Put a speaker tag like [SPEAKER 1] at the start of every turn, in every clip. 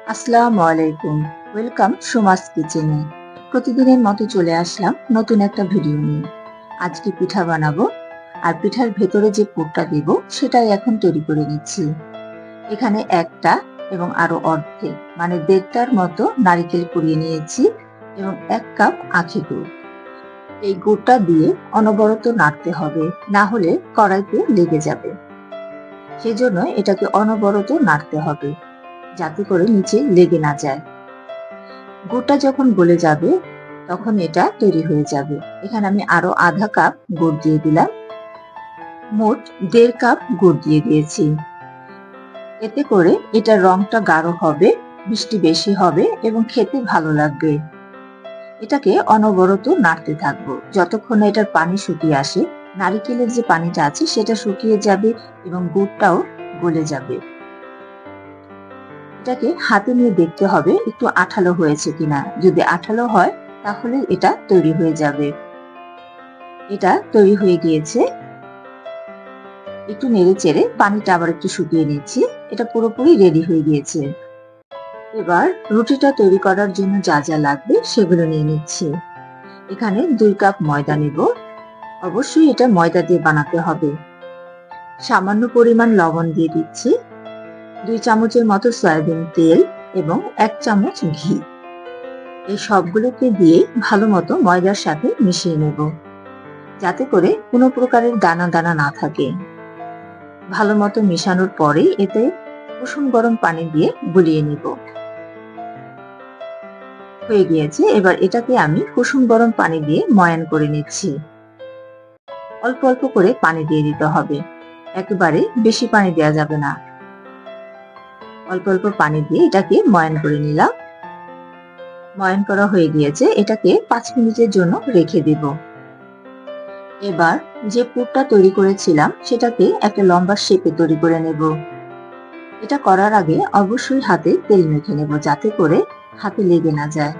[SPEAKER 1] আসসালামু আলাইকুম। ওয়েলকাম সুমাস কিচেনে। প্রতিদিনের মতো চলে আসলাম নতুন একটা ভিডিও নিয়ে। আজকে পিঠা বানাবো, আর পিঠার ভেতরে যে পুরটা দেব সেটাই এখন তৈরি করে নিচ্ছি। এখানে একটা এবং আরো অর্ধেক মানে দেড়টার মতো নারিকেল কুড়িয়ে নিয়েছি এবং 1 কাপ আখের গুড়। এই গুড়টা দিয়ে অনবরত নাড়তে হবে, না হলে কড়াইতে লেগে যাবে। সেজন্য এটাকে অনবরত নাড়তে হবে যাতে করে নিচে লেগে না যায়। গুড়টা যখন গলে যাবে তখন এটা তৈরি হয়ে যাবে। এখানে আমি আরো আধা কাপ গুড় দিয়ে দিলাম। মোট 1.5 কাপ গুড় দিয়ে দিয়েছি। এতে করে এটার রংটা গাঢ় হবে, মিষ্টি বেশি হবে এবং খেতে ভালো লাগবে। এটাকে অনবরত নাড়তে থাকবো যতক্ষণ না এটার পানি শুকিয়ে আসে। নারিকেলের যে পানিটা আছে সেটা শুকিয়ে যাবে এবং গুড়টাও গলে যাবে। এটাকে হাতে নিয়ে দেখতে হবে একটু আঠালো হয়েছে কিনা। যদি আঠালো হয় তাহলে এটা তৈরি হয়ে যাবে। এটা তৈরি হয়ে গিয়েছে। একটু নেড়ে চেড়ে পানিটা আবার একটু শুকিয়ে নিচ্ছি। এটা পুরোপুরি রেডি হয়ে গিয়েছে। এবার রুটিটা তৈরি করার জন্য যা যা লাগবে সেগুলো নিয়ে নিচ্ছি। এখানে 2 কাপ ময়দা নেব। অবশ্যই এটা ময়দা দিয়ে বানাতে হবে। সামান্য পরিমাণ লবণ দিয়ে দিচ্ছি। 2 চামচের মতো সয়াবিন তেল এবং 1 চামচ ঘি। এই সবগুলোকে দিয়ে ভালো মতো ময়দার সাথে মিশিয়ে নেব যাতে করে কোনো প্রকারের দানা দানা না থাকে। ভালো মতো মেশানোর পরে এতে কুসুম গরম পানি দিয়ে গুলিয়ে নিব। হয়ে গিয়েছে। এবার এটাকে আমি কুসুম গরম পানি দিয়ে ময়ান করে নিচ্ছি। অল্প অল্প করে পানি দিয়ে দিতে হবে, একেবারে বেশি পানি দেওয়া যাবে না। অল্প অল্প পানি দিয়ে এটাকে ময়ান করে নিলাম। ময়ান করা হয়ে গিয়েছে। এটাকে 5 মিনিটের জন্য রেখে দেব। এবার যে পুরটা তৈরি করেছিলাম সেটাকে একটা লম্বা শেপে তৈরি করে নেব। এটা করার আগে অবশ্যই হাতে তেল মেখে নেব যাতে করে হাতে লেগে না যায়।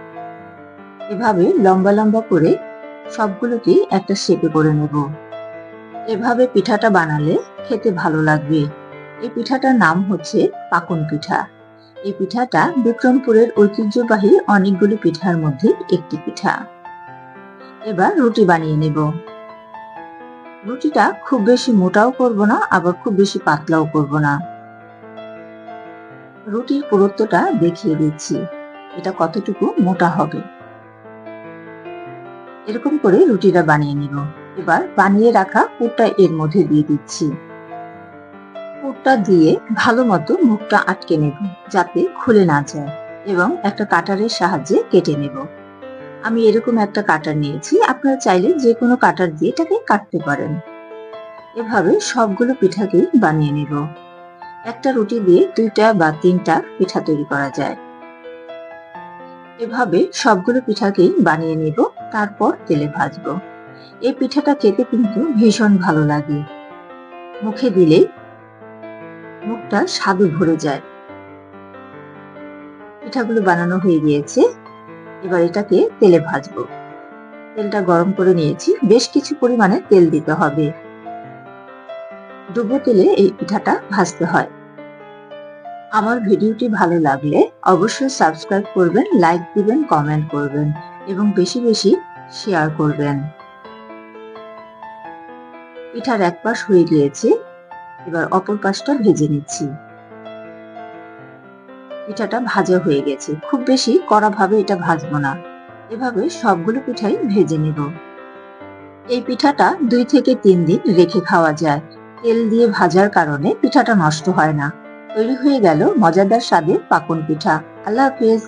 [SPEAKER 1] এভাবে লম্বা লম্বা করে সবগুলোকেই একটা শেপে করে নেব। এভাবে পিঠাটা বানালে খেতে ভালো লাগবে। এই পিঠাটার নাম হচ্ছে পাকন পিঠা। এই পিঠাটা বিক্রমপুরের ঐতিহ্যবাহী অনেকগুলো পিঠার মধ্যে একটি পিঠা। এবার রুটি বানিয়ে নেব। রুটিটা খুব বেশি মোটাও করব না, আবার খুব বেশি পাতলাও করব না। রুটির পুরুত্বটা দেখিয়ে দিচ্ছি, এটা কতটুকু মোটা হবে। এরকম করে রুটিটা বানিয়ে নিব। এবার বানিয়ে রাখা পুরটা এর মধ্যে দিয়ে দিচ্ছি। পুরটা দিয়ে ভালো মতো মুখটা আটকে নেব যাতে খুলে না যায় এবং একটা কাটারের সাহায্যে কেটে নেব। আমি এরকম একটা কাটার নিয়েছি, আপনারা চাইলে যে কোনো কাটার দিয়ে এটাকে কাটতে পারেন। এভাবে সবগুলো পিঠাকেই বানিয়ে নেব। একটা রুটি দিয়ে 2টা বা 3টা পিঠা তৈরি করা যায়। এভাবে সবগুলো পিঠাকেই বানিয়ে নেব, তারপর তেলে ভাজবো। এই পিঠাটা খেতে কিন্তু ভীষণ ভালো লাগে। মুখে দিলেই মুখটা স্বাদে ভরে যায়। পিঠাগুলো বানানো হয়ে গিয়েছে। এবার এটাকে তেলে ভাজবো। তেলটা গরম করে নিয়েছি। বেশ কিছু পরিমাণে তেল দিতে হবে। ডুবো তেলে এই পিঠাটা ভাজতে হয়। আমার ভিডিওটি ভালো লাগলে অবশ্যই সাবস্ক্রাইব করবেন, লাইক দিবেন, কমেন্ট করবেন এবং বেশি বেশি শেয়ার করবেন। পিঠার এক পাশ হয়ে গিয়েছে। এবার অপর পাশটা ভেজে নিচ্ছি। পিঠাটা ভাজা হয়ে গেছে। খুব বেশি কড়া ভাবে এটা ভাজবো না। এভাবে সবগুলো পিঠাই ভেজে নেব। এই পিঠাটা 2 থেকে 3 দিন রেখে খাওয়া যায়। তেল দিয়ে ভাজার কারণে পিঠাটা নষ্ট হয় না। তৈরি হয়ে গেল মজাদার স্বাদের পাকন পিঠা। আল্লাহ হাফেজ।